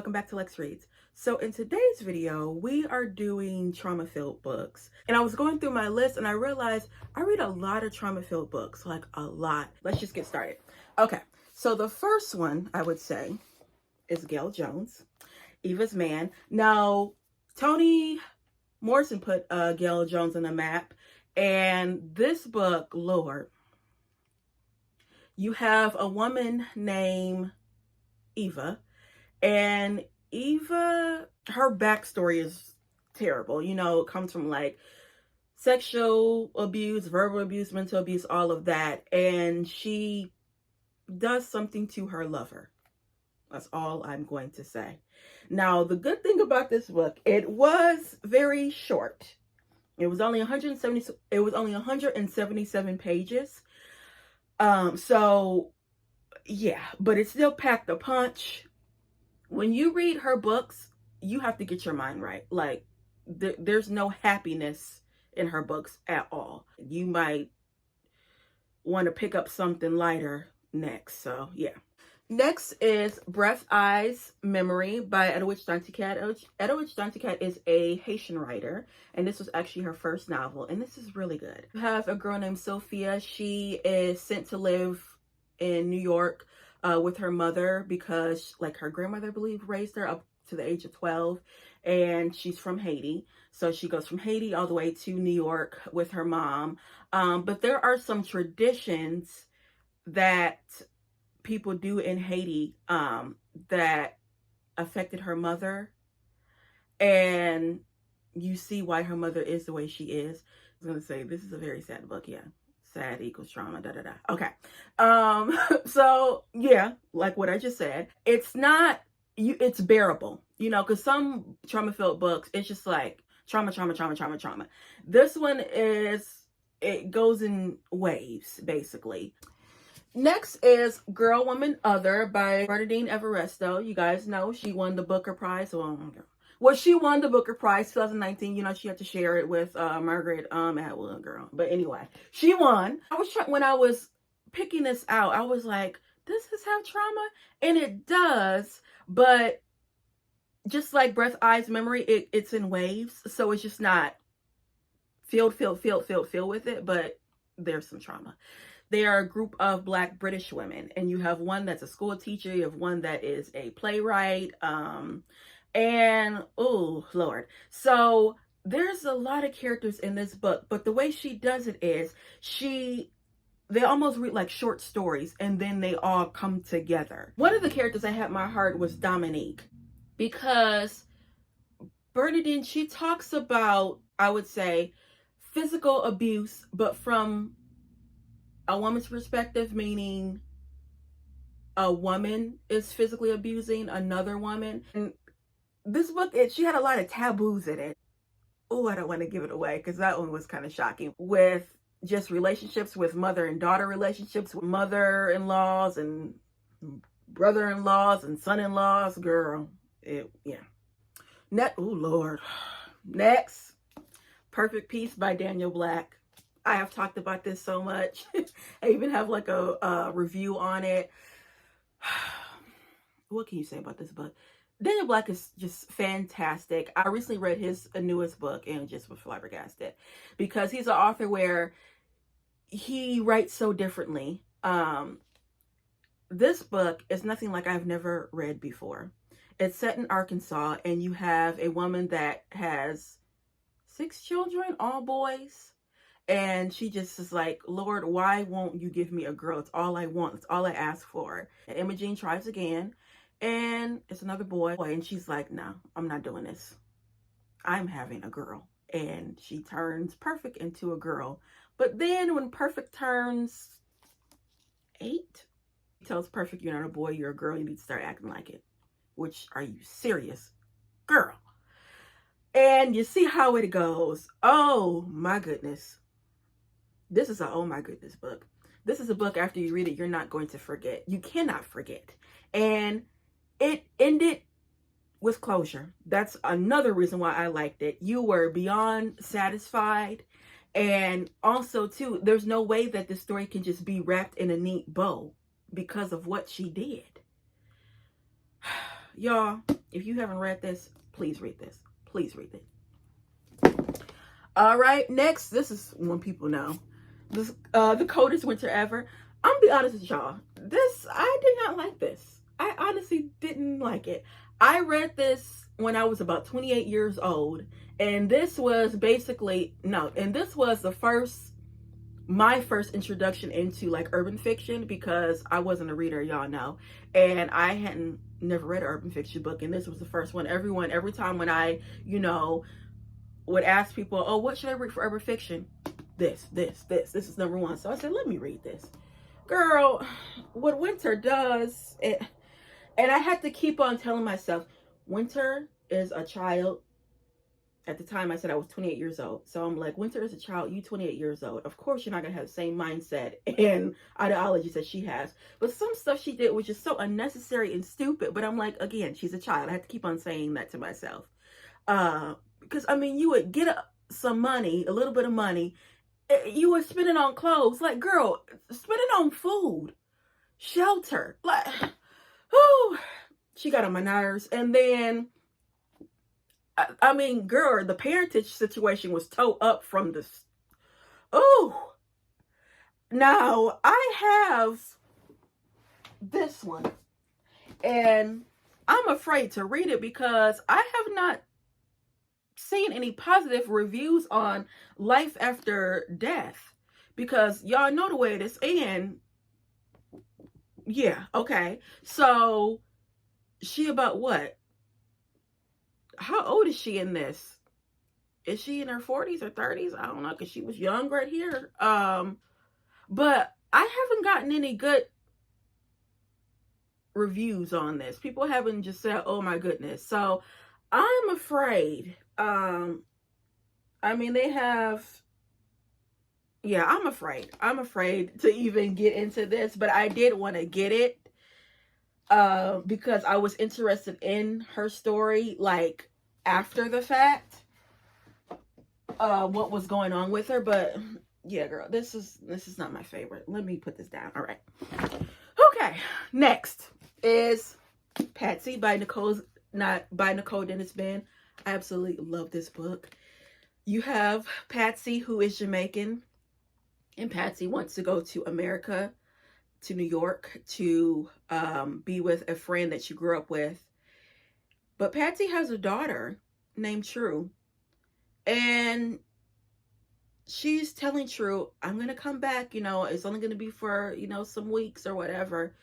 welcome back to Lex Reads. So in today's video, we are doing trauma-filled books. And I was going through my list and I realized I read a lot of trauma-filled books, like a lot. Let's just get started. Okay, so the first one I would say is Gail Jones, Evas Man. Now, Toni Morrison put Gail Jones on the map, and this book, Lord, you have a woman named Eva, and Eva, her backstory is terrible. You know, it comes from like sexual abuse, verbal abuse, mental abuse, all of that. And she does something to her lover. That's all I'm going to say. Now, the good thing about this book, it was very short. It was only 177 pages. So yeah, but it still packed a punch. When you read her books, you have to get your mind right. Like, there's no happiness in her books at all. You might want to pick up something lighter next. So, yeah. Next is Breath, Eyes, Memory by Edwidge Danticat. Edwidge Danticat is a Haitian writer, and this was actually her first novel, and this is really good. You have a girl named Sophia. She is sent to live in New York with her mother because, like, her grandmother, I believe, raised her up to the age of 12, and she's from Haiti. So she goes from Haiti all the way to New York with her mom. But there are some traditions that people do in Haiti that affected her mother, and you see why her mother is the way she is. I was gonna say, this is a very sad book. Yeah, sad equals trauma, da da da. Okay. So yeah, like what I just said, it's not it's bearable, you know, because some trauma-filled books, it's just like trauma. This one it goes in waves, basically. Next is Girl, Woman, Other by Bernardine Evaristo. You guys know she won the Booker Prize. Well, she won the Booker Prize 2019. You know, she had to share it with Margaret Atwood, girl. But anyway, she won. When I was picking this out, I was like, does this have trauma? And it does, but just like Breath, Eyes, Memory, it's in waves. So it's just not filled with it, but there's some trauma. They are a group of Black British women, and you have one that's a school teacher, you have one that is a playwright, and oh Lord. So there's a lot of characters in this book, but the way she does it is they almost read like short stories, and then they all come together. One of the characters I had in my heart was Dominique, because Bernadine, she talks about, I would say, physical abuse, but from a woman's perspective, meaning a woman is physically abusing another woman. And this book, she had a lot of taboos in it. Oh, I don't want to give it away because that one was kind of shocking. With just relationships with mother and daughter relationships, with mother-in-laws and brother-in-laws and son-in-laws, girl. Yeah. Oh, Lord. Next, Perfect Peace by Daniel Black. I have talked about this so much. I even have like a review on it. What can you say about this book? Daniel Black is just fantastic. I recently read his newest book and just was flabbergasted, because he's an author where he writes so differently. This book is nothing like I've never read before. It's set in Arkansas, and you have a woman that has 6 children, all boys. And she just is like, Lord, why won't you give me a girl? It's all I want. It's all I ask for. And Imogene tries again, and it's another boy. And she's like, no, I'm not doing this. I'm having a girl. And she turns Perfect into a girl. But then when Perfect turns 8, he tells Perfect, you're not a boy, you're a girl. You need to start acting like it. Which, are you serious? Girl. And you see how it goes. Oh my goodness. This is a oh my goodness book. This is a book, after you read it, you're not going to forget. You cannot forget. And it ended with closure. That's another reason why I liked it. You were beyond satisfied. And also, too, there's no way that the story can just be wrapped in a neat bow because of what she did. Y'all, if you haven't read this, please read this. Please read it. All right, next, this is one people know. This the coldest winter ever. I'm gonna be honest with y'all. This, I did not like this. I honestly didn't like it. I read this when I was about 28 years old, and this was basically no, and this was my first introduction into like urban fiction, because I wasn't a reader, y'all know, and I hadn't never read an urban fiction book, and this was the first one. Every time when I, would ask people, oh, what should I read for urban fiction? This is number one. So I said, let me read this. Girl, what Winter does, and I had to keep on telling myself, Winter is a child. At the time, I said I was 28 years old. So I'm like, Winter is a child, you 28 years old. Of course, you're not going to have the same mindset and ideologies that she has. But some stuff she did was just so unnecessary and stupid. But I'm like, again, she's a child. I have to keep on saying that to myself. Because, I mean, you would get some money, a little bit of money. You would spend it on clothes. Like, girl, spend it on food, shelter. Like, whew, she got on my nerves. And then, I mean, girl, the parentage situation was toe up from this. Oh, now I have this one, and I'm afraid to read it because I have not seen any positive reviews on life after death, because y'all know the way it is. And yeah, okay, so she about what? How old is she in this? Is she in her 40s or 30s? I don't know, because she was young right here. But I haven't gotten any good reviews on this. People haven't just said, oh my goodness. So I'm afraid. I mean, they have, yeah, I'm afraid. I'm afraid to even get into this, but I did want to get it because I was interested in her story, like, after the fact, what was going on with her. But yeah, girl, this is not my favorite. Let me put this down. All right. Okay, next is Patsy by Nicole Dennis Ben. I absolutely love this book. You have Patsy, who is Jamaican, and Patsy wants to go to America, to New York, to be with a friend that she grew up with. But Patsy has a daughter named True, and she's telling True, I'm going to come back, it's only going to be for, some weeks or whatever.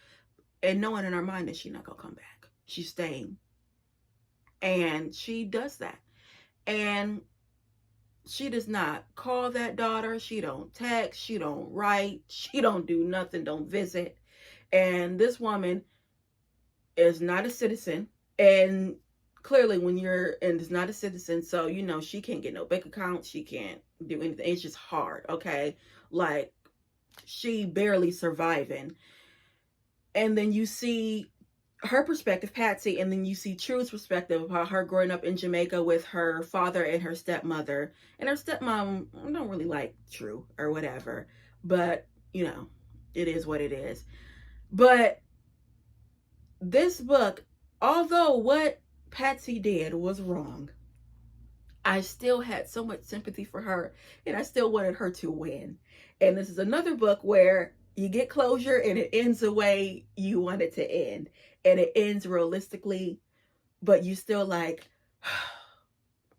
And knowing in her mind that she's not going to come back. She's staying. And she does that. And she does not call that daughter. She don't text. She don't write. She don't do nothing. Don't visit. And this woman is not a citizen. And clearly when is not a citizen, so, she can't get no bank account. She can't do anything. It's just hard, okay? Like, she barely surviving. And then you see her perspective, Patsy, and then you see True's perspective about her growing up in Jamaica with her father and her stepmother. And her stepmom don't really like True or whatever. But, it is what it is. But this book, although what Patsy did was wrong, I still had so much sympathy for her, and I still wanted her to win. And this is another book where you get closure and it ends the way you want it to end. And it ends realistically, but you still like,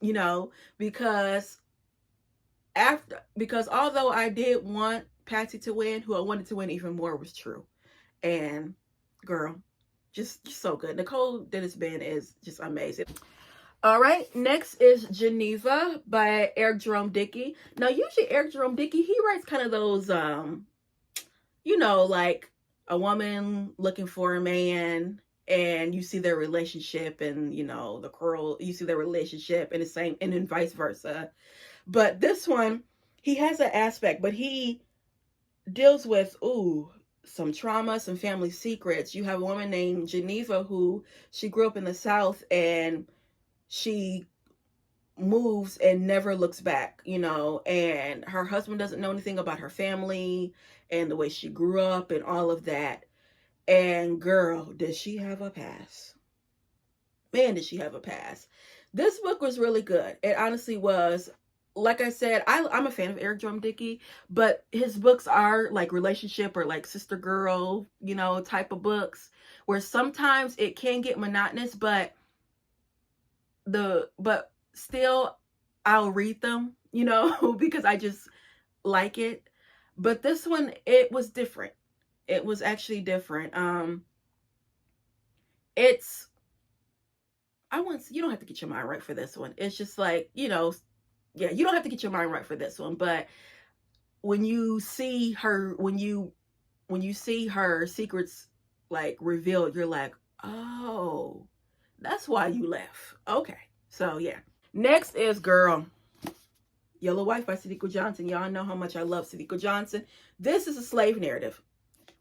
because although I did want Patsy to win, who I wanted to win even more was True. And girl, just so good. Nicole Dennis Ben is just amazing. All right, next is Geneva by Eric Jerome Dickey. Now, usually Eric Jerome Dickey, he writes kind of those, like a woman looking for a man, and you see their relationship, and, you see their relationship, and the same, and then vice versa. But this one, he has an aspect, but he deals with, some trauma, some family secrets. You have a woman named Geneva who, she grew up in the South, and she moves and never looks back, and her husband doesn't know anything about her family and the way she grew up and all of that. And girl, does she have a past? Man, did she have a past. This book was really good. It honestly was. Like I said, I'm a fan of Eric Drum Dickey, but his books are like relationship or like sister girl, type of books where sometimes it can get monotonous, but still I'll read them, because I just like it. But this one, it was different. It was actually different. It's you don't have to get your mind right for this one. It's just like, yeah, you don't have to get your mind right for this one, but when you see her secrets like revealed, you're like, oh, that's why you left. Okay. So yeah. Next is Girl, Yellow Wife by Sadiqa Johnson. Y'all know how much I love Sadiqa Johnson. This is a slave narrative.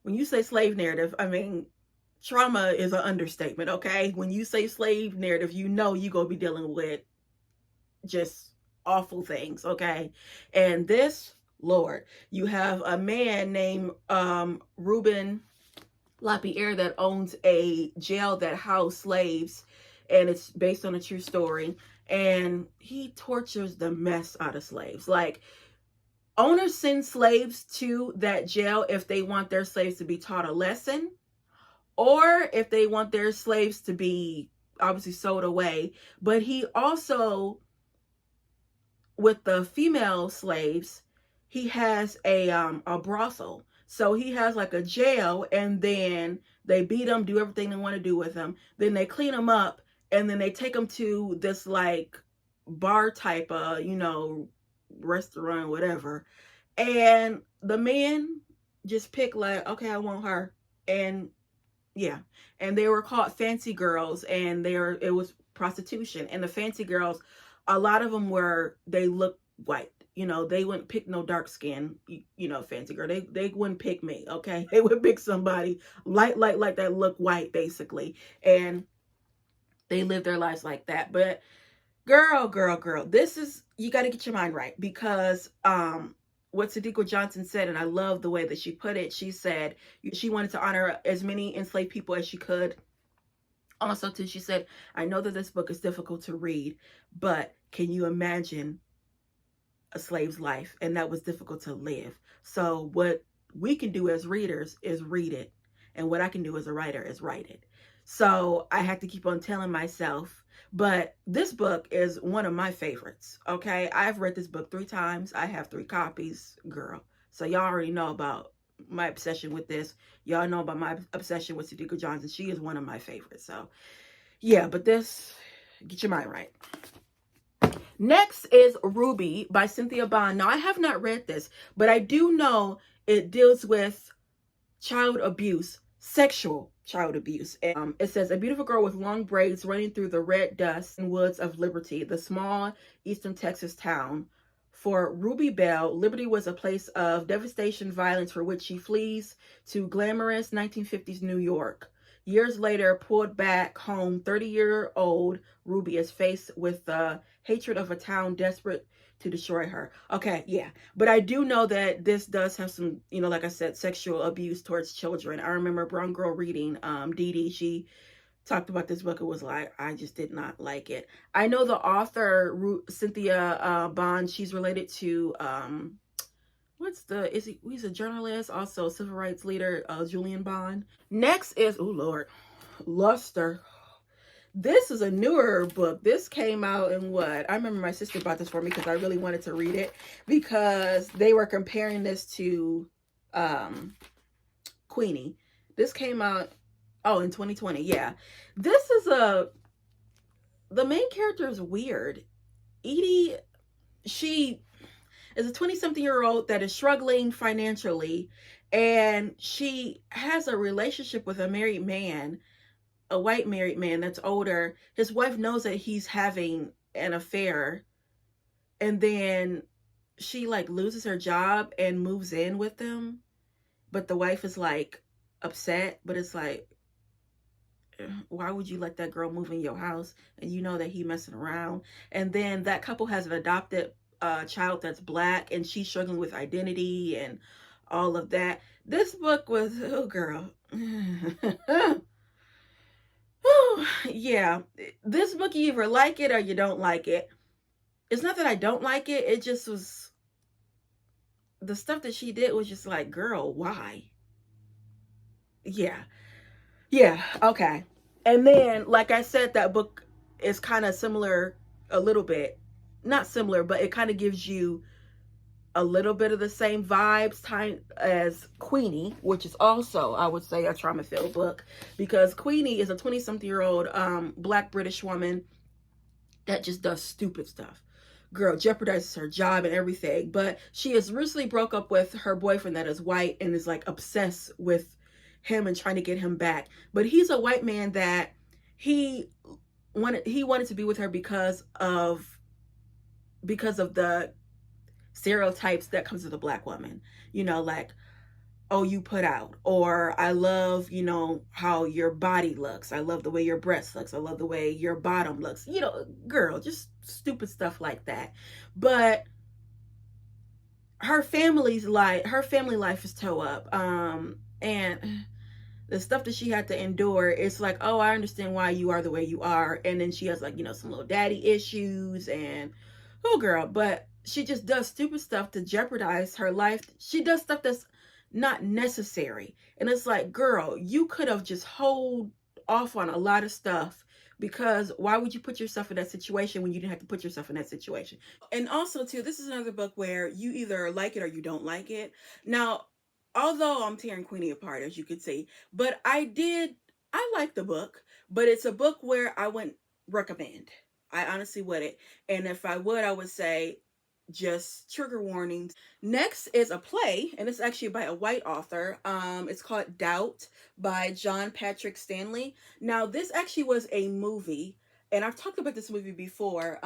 When you say slave narrative, I mean, trauma is an understatement, okay? When you say slave narrative, you're going to be dealing with just awful things, okay? And this, Lord, you have a man named Ruben Lapierre that owns a jail that housed slaves, and it's based on a true story. And he tortures the mess out of slaves. Like, owners send slaves to that jail if they want their slaves to be taught a lesson, or if they want their slaves to be obviously sold away. But he also, with the female slaves, he has a brothel. So he has like a jail, and then they beat them, do everything they want to do with them. Then they clean them up, and then they take them to this like bar type of, restaurant, whatever. And the men just pick like, okay, I want her. And yeah. And they were called fancy girls, and it was prostitution. And the fancy girls, a lot of them they look white. They wouldn't pick no dark skin, fancy girl. They wouldn't pick me, okay? They would pick somebody like that look white, basically. And they live their lives like that. But girl, this is, you got to get your mind right, because what Sadiqa Johnson said, and I love the way that she put it, she said she wanted to honor as many enslaved people as she could. Also, too, she said, I know that this book is difficult to read, but can you imagine a slave's life? And that was difficult to live. So what we can do as readers is read it. And what I can do as a writer is write it. So I had to keep on telling myself, but this book is one of my favorites. Okay. I've read this book 3 times. I have 3 copies, girl. So y'all already know about my obsession with this. Y'all know about my obsession with Sadiqa Johnson. She is one of my favorites. So yeah, but this, get your mind right. Next is Ruby by Cynthia Bond. Now, I have not read this, but I do know it deals with child abuse, sexual child abuse. And, it says, a beautiful girl with long braids running through the red dust and woods of Liberty, the small eastern Texas town. For Ruby Bell, Liberty was a place of devastation, violence, for which she flees to glamorous 1950s New York. Years later, pulled back home, 30-year-old Ruby is faced with the hatred of a town desperate to destroy her. Okay, yeah. But I do know that this does have some, like I said, sexual abuse towards children. I remember Brown Girl reading, Dee Dee, she talked about this book. It was like, I just did not like it. I know the author, Cynthia Bond, she's related to, he's a journalist, also civil rights leader, Julian Bond. Next is, oh Lord, Luster. This is a newer book. This came out in what? I remember my sister bought this for me because I really wanted to read it, because they were comparing this to Queenie. This came out, in 2020. Yeah. This is the main character is weird. Edie, she is a 20-something-year-old that is struggling financially, and she has a relationship with a married man, a white married man that's older. His wife knows that he's having an affair, and then she like loses her job and moves in with them, but the wife is like upset, but it's like, why would you let that girl move in your house and you know that he messing around? And then that couple has an adopted child that's black, and she's struggling with identity and all of that. This book was, oh girl, Yeah, this book, you either like it or you don't like it. It's not that I don't like it, it just was, the stuff that she did was just like, girl, why? Yeah. Yeah, okay. And then, like I said, that book is kind of similar a little bit. Not similar, but it kind of gives you a little bit of the same vibes time as Queenie, which is also, I would say, a trauma filled book, because Queenie is a 20-something-year-old black British woman that just does stupid stuff. Girl jeopardizes her job and everything, but she has recently broke up with her boyfriend that is white and is like obsessed with him and trying to get him back. But he's a white man that he wanted to be with her because of the stereotypes that comes with a black woman. You know, like, oh, you put out, or I love, how your body looks, I love the way your breast looks, I love the way your bottom looks, girl, just stupid stuff like that. But her family life is toe up, and the stuff that she had to endure, it's like, oh, I understand why you are the way you are. And then she has, like, some little daddy issues, and oh girl, but she just does stupid stuff to jeopardize her life. She does stuff that's not necessary. And it's like, girl, you could have just hold off on a lot of stuff, because why would you put yourself in that situation when you didn't have to put yourself in that situation? And also, too, this is another book where you either like it or you don't like it. Now, although I'm tearing Queenie apart, as you could see, but I like the book, but it's a book where I wouldn't recommend. I honestly wouldn't. And if I would, I would say just trigger warnings. Next is a play, and it's actually by a white author. It's called Doubt by John Patrick Stanley. Now, this actually was a movie, and I've talked about this movie before.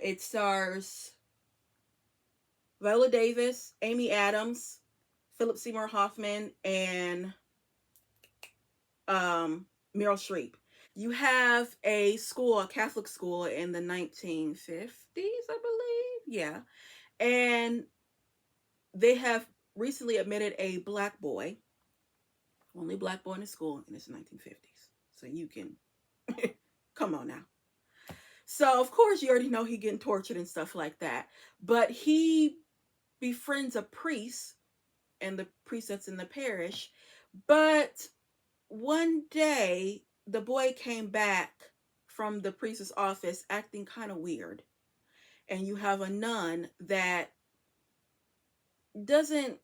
It stars Viola Davis, Amy Adams, Philip Seymour Hoffman, and Meryl Streep. You have a Catholic school in the 1950s, I believe. Yeah. And they have recently admitted a black boy, only black boy in the school, and it's the 1950s. So you can, come on now. So, of course, you already know he getting tortured and stuff like that. But he befriends a priest, and the priest that's in the parish. But one day, the boy came back from the priest's office acting kind of weird. And you have a nun that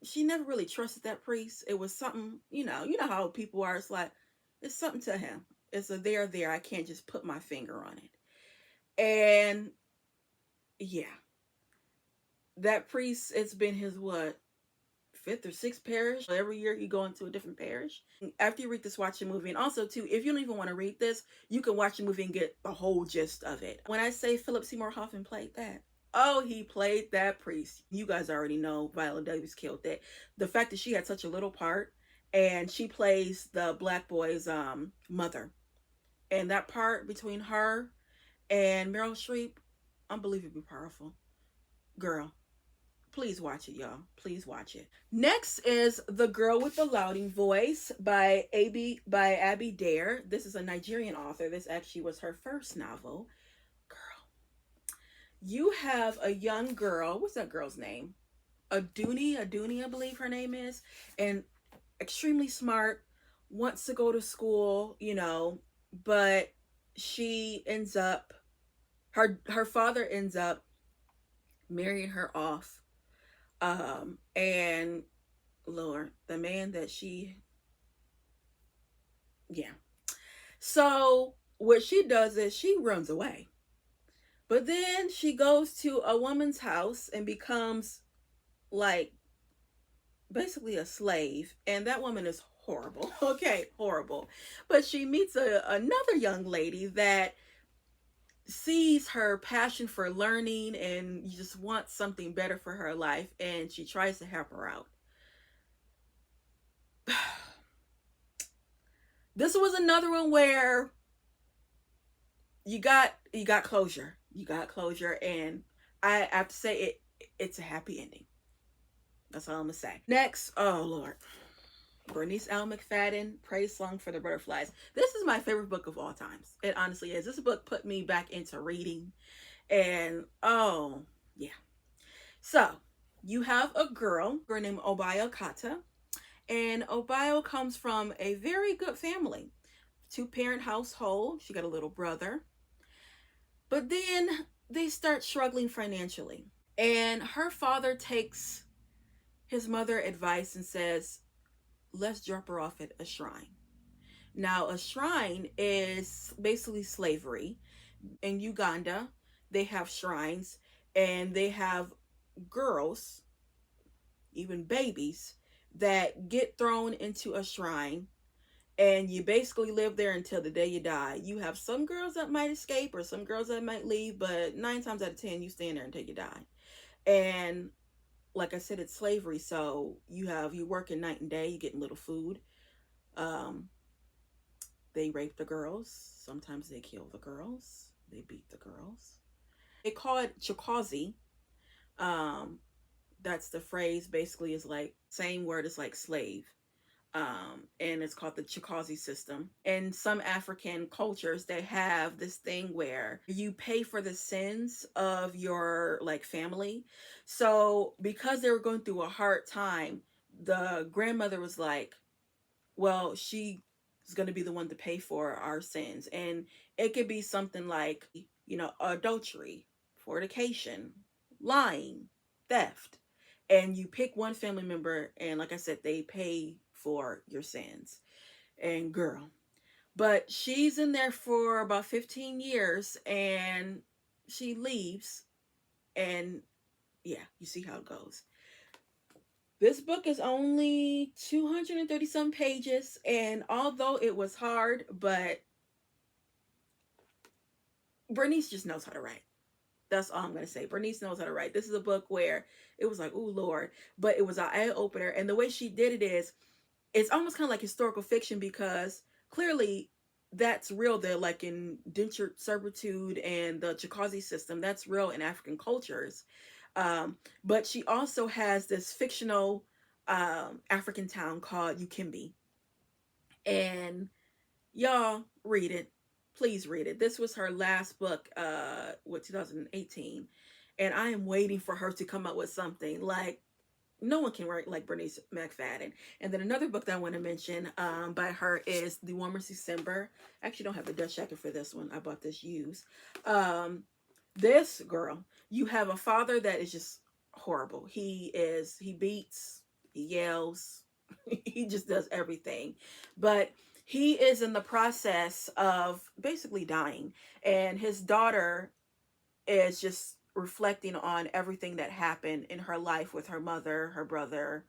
she never really trusted that priest. It was something, you know how people are. It's like, it's something to him. It's a there. I can't just put my finger on it. And yeah, that priest, it's been his what? Fifth or sixth parish. Every year he go into a different parish. After you read this, watch the movie. And also, too, if you don't even want to read this, you can watch the movie and get the whole gist of it. When I say Philip Seymour Hoffman played that, oh, he played that priest. You guys already know Viola Davis killed that. The fact that she had such a little part, and she plays the black boy's mother, and that part between her and Meryl Streep, unbelievably powerful. Girl, please watch it, y'all. Please watch it. Next is The Girl with the Louding Voice by Abby Dare. This is a Nigerian author. This actually was her first novel. Girl, you have a young girl. What's that girl's name? Aduni, I believe her name is, and extremely smart, wants to go to school, but she ends up, her father ends up marrying her off. And Lord, the man that yeah. So what she does is she runs away. But then she goes to a woman's house and becomes like basically a slave. And that woman is horrible. Okay, horrible. But she meets another young lady that sees her passion for learning and just wants something better for her life, and she tries to help her out. This was another one where you got closure. You got closure, and I have to say it's a happy ending. That's all I'm gonna say. Next, oh Lord. Bernice L. McFadden, Praise Song for the Butterflies. This is my favorite book of all times. It honestly is. This book put me back into reading. And oh, yeah. So, you have a girl named Obayo Kata. And Obayo comes from a very good family. Two-parent household. She got a little brother. But then they start struggling financially. And her father takes his mother advice and says, let's drop her off at a shrine. Now, a shrine is basically slavery. In Uganda, they have shrines and they have girls, even babies, that get thrown into a shrine, and you basically live there until the day you die. You have some girls that might escape or some girls that might leave, but 9 times out of 10, you stay in there until you die. And like I said, it's slavery. So you working night and day, you getting little food. Um, they rape the girls. Sometimes they kill the girls. They beat the girls. They call it chikozi. Um, that's the phrase. Basically, is like same word as like slave. And it's called the chikozi system. In some African cultures, they have this thing where you pay for the sins of your like family. So because they were going through a hard time, the grandmother was like, well, she is going to be the one to pay for our sins. And it could be something like, adultery, fornication, lying, theft. And you pick one family member, and like I said, they pay for your sins. And girl, but she's in there for about 15 years and she leaves. And yeah, you see how it goes. This book is only 230 some pages, and although it was hard, but Bernice just knows how to write. That's all I'm going to say. Bernice knows how to write. This is a book where it was like, oh Lord, but it was an eye opener. And the way she did it is, it's almost kind of like historical fiction, because clearly that's real. They're like indentured servitude and the chikozi system, that's real in African cultures. But she also has this fictional African town called Ukimbi. And y'all read it. Please read it. This was her last book, 2018. And I am waiting for her to come up with something. Like, no one can write like Bernice McFadden. And then another book that I want to mention by her is The Warmest December. I actually don't have the Dutch jacket for this one. I bought this used. This girl, you have a father that is just horrible. He beats, he yells, he just does everything. But he is in the process of basically dying. And his daughter is just reflecting on everything that happened in her life with her mother, her brother,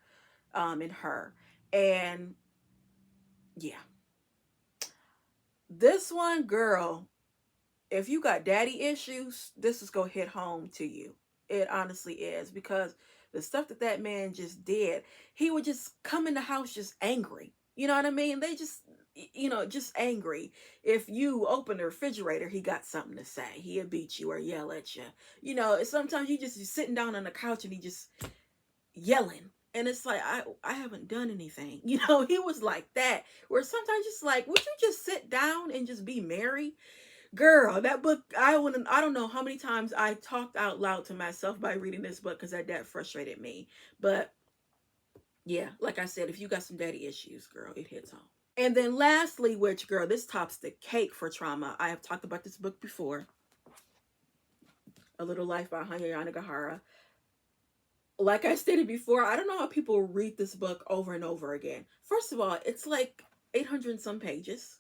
and her. And yeah, this one, girl, if you got daddy issues, this is gonna hit home to you. It honestly is, because the stuff that man just did, he would just come in the house just angry. You know what I mean? They just, just angry. If you open the refrigerator, he got something to say. He'll beat you or yell at you. Sometimes you just sitting down on the couch and he just yelling. And it's like, I haven't done anything. He was like that. Where sometimes just like, would you just sit down and just be merry? Girl, that book, I don't know how many times I talked out loud to myself by reading this book, because that frustrated me. But yeah, like I said, if you got some daddy issues, girl, it hits home. And then lastly, which, girl, this tops the cake for trauma. I have talked about this book before. A Little Life by Hanya Yanagihara. Like I stated before, I don't know how people read this book over and over again. First of all, it's like 800 and some pages.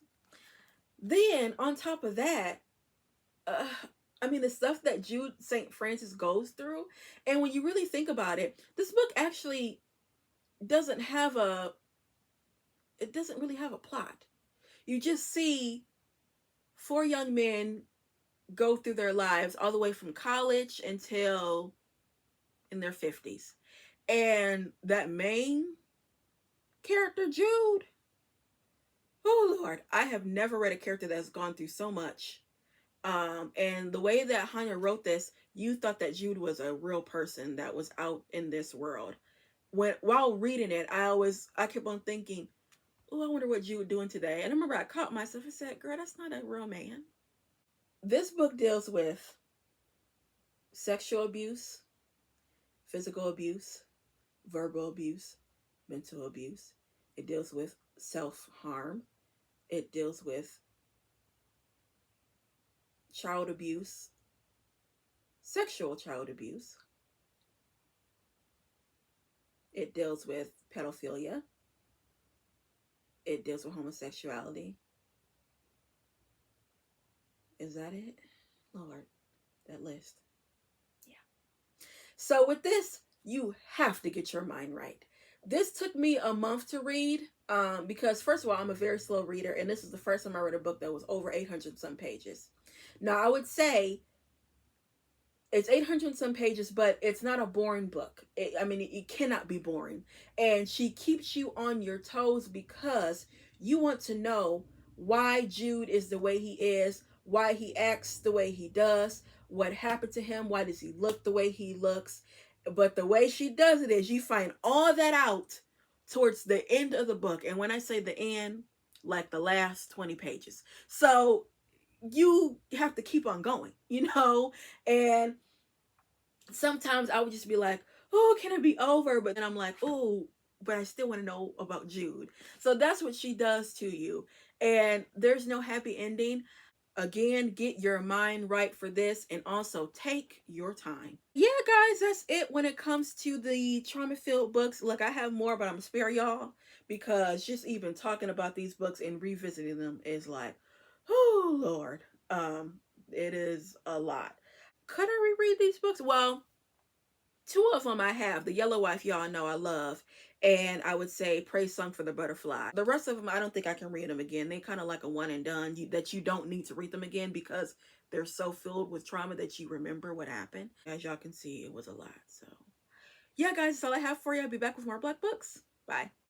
Then on top of that, the stuff that Jude St. Francis goes through. And when you really think about it, this book actually doesn't really have a plot. You just see 4 young men go through their lives all the way from college until in their 50s. And that main character, Jude, oh Lord, I have never read a character that's gone through so much. And the way that Hanya wrote this, you thought that Jude was a real person that was out in this world. while reading it, I kept on thinking, oh, I wonder what Jude doing today. And I remember I caught myself and said, girl, that's not a real man. This book deals with sexual abuse, physical abuse, verbal abuse, mental abuse. It deals with self harm. It deals with child abuse, sexual child abuse. It deals with pedophilia. It deals with homosexuality. Is that it? Lord, that list. Yeah. So with this, you have to get your mind right. This took me a month to read because, first of all, I'm a very slow reader, and this is the first time I read a book that was over 800 some pages. Now, I would say it's 800 some pages, but it's not a boring book. It cannot be boring. And she keeps you on your toes because you want to know why Jude is the way he is, why he acts the way he does, what happened to him, why does he look the way he looks. But the way she does it is you find all that out towards the end of the book. And when I say the end, like the last 20 pages. So you have to keep on going, and sometimes I would just be like, oh, can it be over? But then I'm like, oh, but I still want to know about Jude. So that's what she does to you. And there's no happy ending. Again, get your mind right for this and also take your time. Yeah, guys, that's it when it comes to the trauma filled books. Look, I have more, but I'm gonna spare y'all because just even talking about these books and revisiting them is like, oh, Lord. It is a lot. Could I reread these books? Well, two of them I have. The Yellow Wife, y'all know I love. And I would say Praise Song for the Butterfly. The rest of them, I don't think I can read them again. They kind of like a one and done that you don't need to read them again because they're so filled with trauma that you remember what happened. As y'all can see, it was a lot. So, yeah, guys, that's all I have for you. I'll be back with more Black Books. Bye.